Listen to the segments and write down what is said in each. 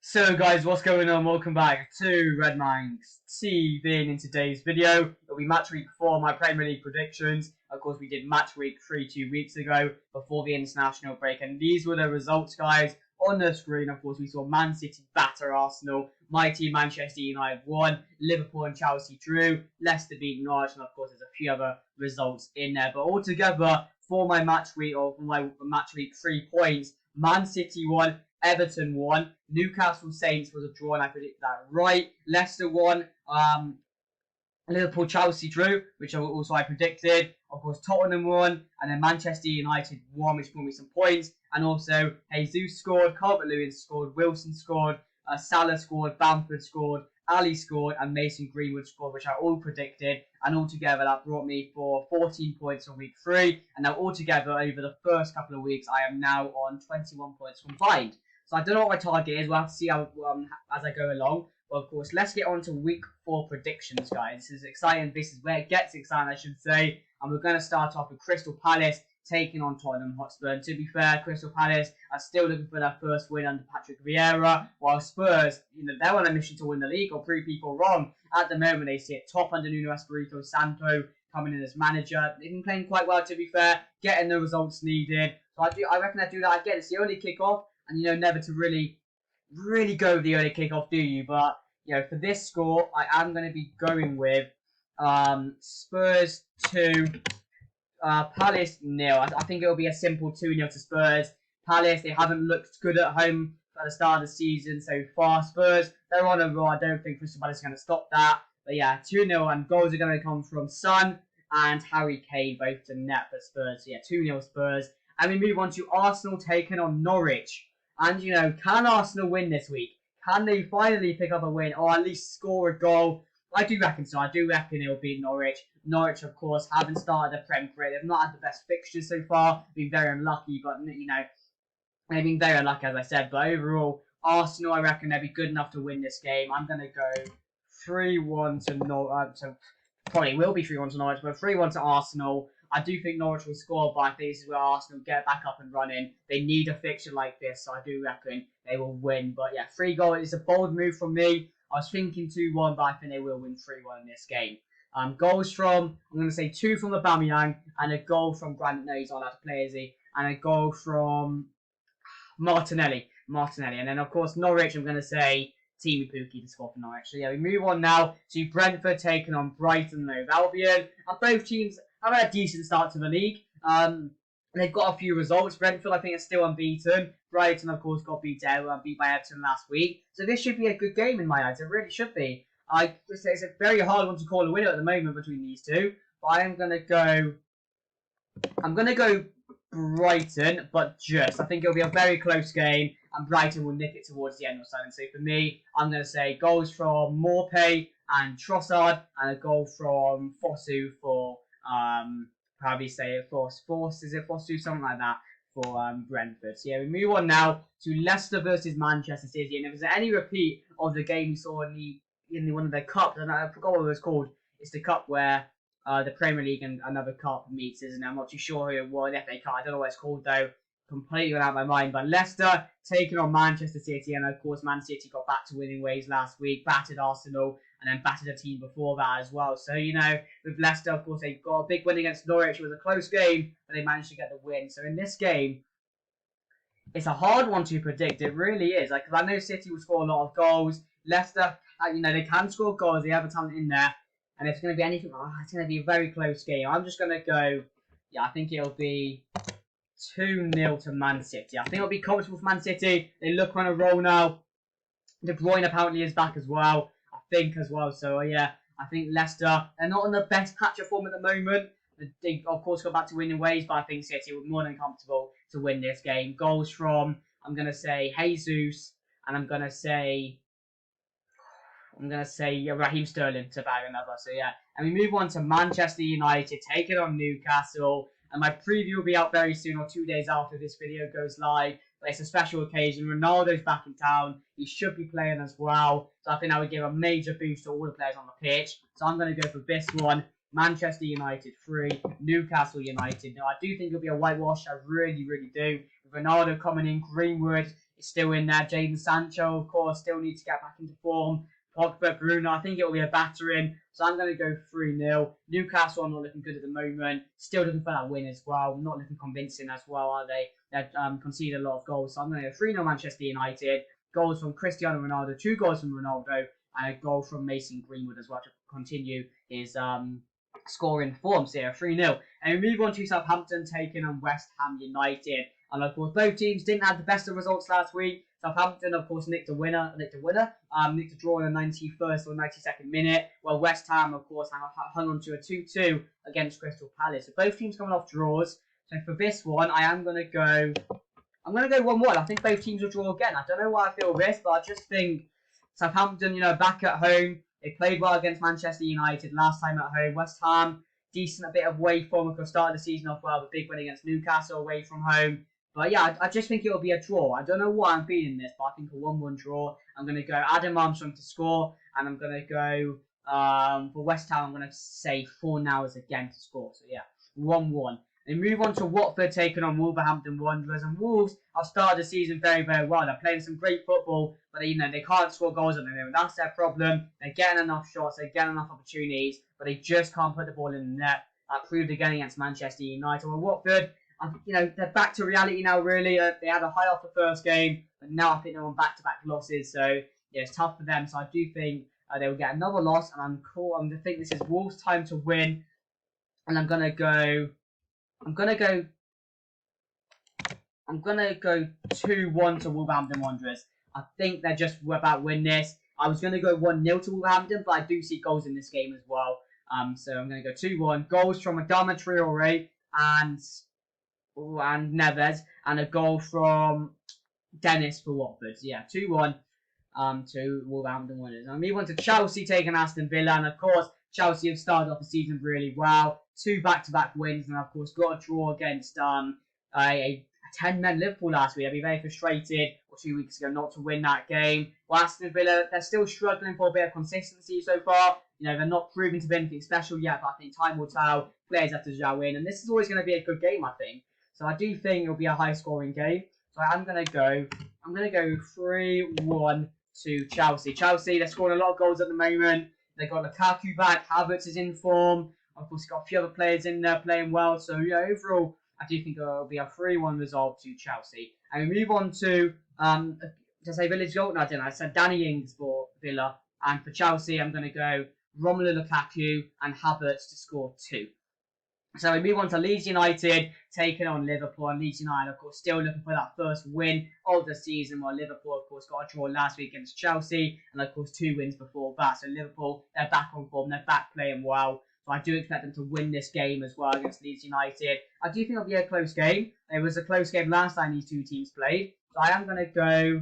So guys, what's going on? Welcome back to Red Manx TV, and in today's video, it'll be match week 4, my Premier League predictions. Of course, we did match week 3 2 weeks ago before the international break, and these were the results, guys, on the screen. Of course, we saw Man City batter Arsenal, my team Manchester United won, Liverpool and Chelsea drew, Leicester beat Norwich, and of course, there's a few other results in there. But altogether, for my match week, or for my match week 3 points, Man City won, Everton won, Newcastle Saints was a draw, and I predicted that right. Leicester won, Liverpool Chelsea drew, which also I predicted. Of course, Tottenham won, and then Manchester United won, which brought me some points. And also, Jesus scored, Calvert-Lewin scored, Wilson scored, Salah scored, Bamford scored, Ali scored, and Mason Greenwood scored, which I all predicted. And altogether, that brought me for 14 points on week 3. And now altogether, over the first couple of weeks, I am now on 21 points combined. So I don't know what my target is. We'll have to see how as I go along. But of course, let's get on to week 4 predictions, guys. This is exciting. This is where it gets exciting, I should say. And we're going to start off with Crystal Palace taking on Tottenham Hotspur. And to be fair, Crystal Palace are still looking for their first win under Patrick Vieira, while Spurs, they're on a mission to win the league or prove people wrong. At the moment, they sit top under Nuno Espirito Santo coming in as manager. They've been playing quite well, to be fair, getting the results needed. So I reckon I do that again. It's the only kickoff, and never to really go with the early kickoff, do you? But for this score, I am going to be going with Spurs 2, Palace 0. I think it'll be a simple 2-0 to Spurs. Palace, they haven't looked good at home at the start of the season so far. Spurs, they're on a roll. I don't think Crystal Palace is going to stop that. But yeah, 2-0, and goals are going to come from Son and Harry Kane, both to net for Spurs. So yeah, 2-0 Spurs. And we move on to Arsenal taking on Norwich. And, can Arsenal win this week? Can they finally pick up a win, or at least score a goal? I do reckon so. I do reckon it'll beat Norwich. Norwich, of course, haven't started the Prem great. They've not had the best fixtures so far. Been very unlucky, but, they've been very unlucky, as I said. But overall, Arsenal, I reckon they'll be good enough to win this game. I'm going to go 3-1 to Norwich. So probably will be 3-1 to Norwich, but 3-1 to Arsenal. I do think Norwich will score, but I think this is where Arsenal get back up and running. They need a fixture like this, so I do reckon they will win. But yeah, 3 goals is a bold move from me. I was thinking 2-1, but I think they will win 3-1 in this game. Goals from, I'm going to say 2 from Aubameyang, and a goal from Grant. No, he's not allowed to play, is he? And a goal from Martinelli. And then, of course, Norwich, I'm going to say Teemu Pukki to score for Norwich. So yeah, we move on now to Brentford taking on Brighton and Albion. And both teams have had a decent start to the league. They've got a few results. Brentford, I think, is still unbeaten. Brighton, of course, got beat by Everton last week. So this should be a good game in my eyes. It really should be. It's a very hard one to call a winner at the moment between these two. But I'm going to go Brighton, but just. I think it'll be a very close game, and Brighton will nick it towards the end or something. So for me, I'm going to say goals from Morpay and Trossard, and a goal from Fosu for probably say Fosu, something like that for Brentford. So yeah, we move on now to Leicester versus Manchester City, and if there's any repeat of the game we saw in one of their cups, and I forgot what it was called. It's the cup where the Premier League and another cup meets, isn't it? I'm not too sure who it was. FA Cup. I don't know what it's called though. Completely went out of my mind. But Leicester taking on Manchester City, and of course Man City got back to winning ways last week, battered Arsenal, and then battered a team before that as well. So with Leicester, of course, they got a big win against Norwich. It was a close game, but they managed to get the win. So in this game, it's a hard one to predict. It really is. Because I know City will score a lot of goals. Leicester, they can score goals. They have a talent in there. And if it's going to be anything, it's going to be a very close game. I'm just going to go, I think it'll be 2-0 to Man City. I think it'll be comfortable for Man City. They look on a roll now. De Bruyne apparently is back as well. I think as well. So, yeah, I think Leicester, they're not on the best patch of form at the moment. They, of course, got back to winning ways, but I think City were more than comfortable to win this game. Goals from, I'm going to say Jesus, and I'm going to say Raheem Sterling to bag another. So yeah, and we move on to Manchester United taking on Newcastle. And my preview will be out very soon, or 2 days after this video goes live. But it's a special occasion. Ronaldo's back in town. He should be playing as well. So I think that would give a major boost to all the players on the pitch. So I'm going to go for this one. Manchester United 3, Newcastle United. Now, I do think it'll be a whitewash. I really, really do. With Ronaldo coming in, Greenwood, is still in there. Jadon Sancho, of course, still needs to get back into form. Pogba, Bruno, I think it will be a battering. So I'm going to go 3-0. Newcastle are not looking good at the moment. Still looking for that win as well. Not looking convincing as well, are they? They've conceded a lot of goals. So I'm going to go 3-0 Manchester United. Goals from Cristiano Ronaldo, 2 goals from Ronaldo, and a goal from Mason Greenwood as well to continue his scoring form. So yeah, 3-0. And we move on to Southampton taking on West Ham United. And of course, both teams didn't have the best of results last week. Southampton, of course, nicked a draw in the 91st or 92nd minute. While West Ham, of course, hung on to a 2-2 against Crystal Palace. So both teams coming off draws. So for this one, I'm going to go 1-1. I think both teams will draw again. I don't know why I feel this, but I just think Southampton, back at home. They played well against Manchester United last time at home. West Ham, decent, a bit of way form. Of course, started the season off well with a big win against Newcastle away from home. But yeah, I just think it'll be a draw. I don't know why I'm feeling this, but I think a 1-1 draw. I'm going to go Adam Armstrong to score, and I'm going to go for West Ham. I'm going to say Fornals again to score. So yeah, 1-1. They move on to Watford taking on Wolverhampton Wanderers, and Wolves have started the season very, very well. They're playing some great football, but they can't score goals at the moment. That's their problem. They're getting enough shots, they're getting enough opportunities, but they just can't put the ball in the net. That proved again against Manchester United. Well, Watford, they're back to reality now, really. They had a high off the first game, but now I think they're on back-to-back losses. So, yeah, it's tough for them. So I do think they will get another loss, and I'm going to think this is Wolves' time to win. And I'm going to go 2-1 to Wolverhampton Wanderers. I think they're just about win this. I was going to go 1-0 to Wolverhampton, but I do see goals in this game as well. So I'm going to go 2-1. Goals from Adama Traore and Neves, and a goal from Dennis for Watford. So yeah, 2-1 to Wolverhampton Wanderers. And we went to Chelsea taking Aston Villa, and of course Chelsea have started off the season really well. 2 back-to-back wins, and of course got a draw against a 10-man Liverpool last week. I'd be very frustrated 2 weeks ago not to win that game. Well, Aston Villa, they're still struggling for a bit of consistency so far. They're not proving to be anything special yet, but I think time will tell. Players have to gel in, and this is always going to be a good game, I think. So I do think it'll be a high-scoring game. So I'm going to go 3-1 to Chelsea. Chelsea, they're scoring a lot of goals at the moment. They've got Lukaku back. Havertz is in form. Of course, got a few other players in there playing well. So, yeah, overall, I do think it'll be a 3-1 result to Chelsea. And we move on to, to say Villa's goal? No, I didn't. I said Danny Ings for Villa. And for Chelsea, I'm going to go Romelu Lukaku and Havertz to score 2. So we move on to Leeds United taking on Liverpool. And Leeds United, of course, still looking for that first win of the season. While Liverpool, of course, got a draw last week against Chelsea. And, of course, 2 wins before that. So Liverpool, they're back on form. They're back playing well. So I do expect them to win this game as well against Leeds United. I do think it'll be a close game. It was a close game last time these two teams played. So I am going to go...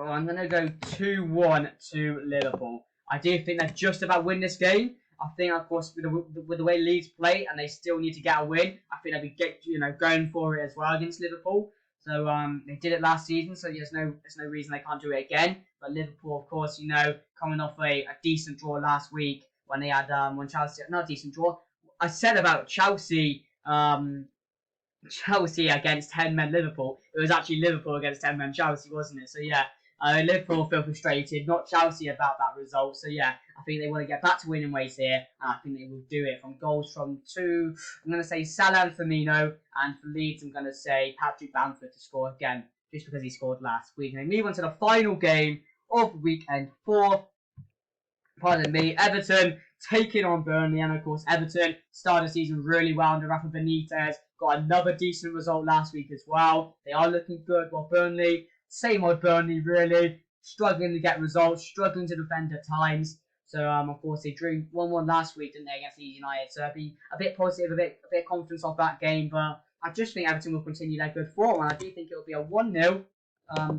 I'm going to go 2-1 to Liverpool. I do think they're just about win this game. I think, of course, with the way Leeds play, and they still need to get a win, I think they'll be going for it as well against Liverpool. So they did it last season, so there's no reason they can't do it again. But Liverpool, of course, coming off a decent draw last week when they had when Chelsea, not a decent draw. I said about Chelsea against 10-men Liverpool. It was actually Liverpool against 10-men Chelsea, wasn't it? So yeah. Liverpool feel frustrated, not Chelsea about that result. So yeah, I think they want to get back to winning ways here, and I think they will do it from goals from 2. I'm going to say Salah and Firmino, and for Leeds, I'm going to say Patrick Bamford to score again, just because he scored last week. And they move on to the final game of weekend 4. Pardon me, Everton taking on Burnley, and of course Everton started the season really well under Rafa Benitez. Got another decent result last week as well. They are looking good, while Burnley. Same old Burnley, really. Struggling to get results, struggling to defend at times. So, of course, they drew 1-1 last week, didn't they, against Leeds United. So, it'd be a bit positive, a bit of confidence off that game. But I just think Everton will continue their good form. And I do think it'll be a 1-0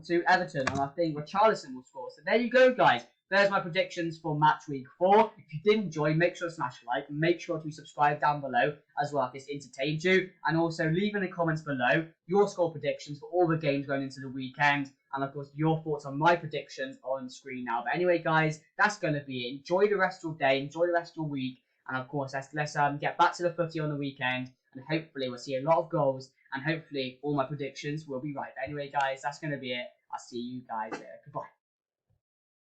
to Everton. And I think Richarlison will score. So, there you go, guys. There's my predictions for match week 4. If you did enjoy, make sure to smash a like. Make sure to subscribe down below as well if this entertained you. And also leave in the comments below your score predictions for all the games going into the weekend. And of course, your thoughts on my predictions on screen now. But anyway, guys, that's going to be it. Enjoy the rest of your day. Enjoy the rest of your week. And of course, let's get back to the footy on the weekend. And hopefully we'll see a lot of goals and hopefully all my predictions will be right. But anyway, guys, that's going to be it. I'll see you guys later. Goodbye.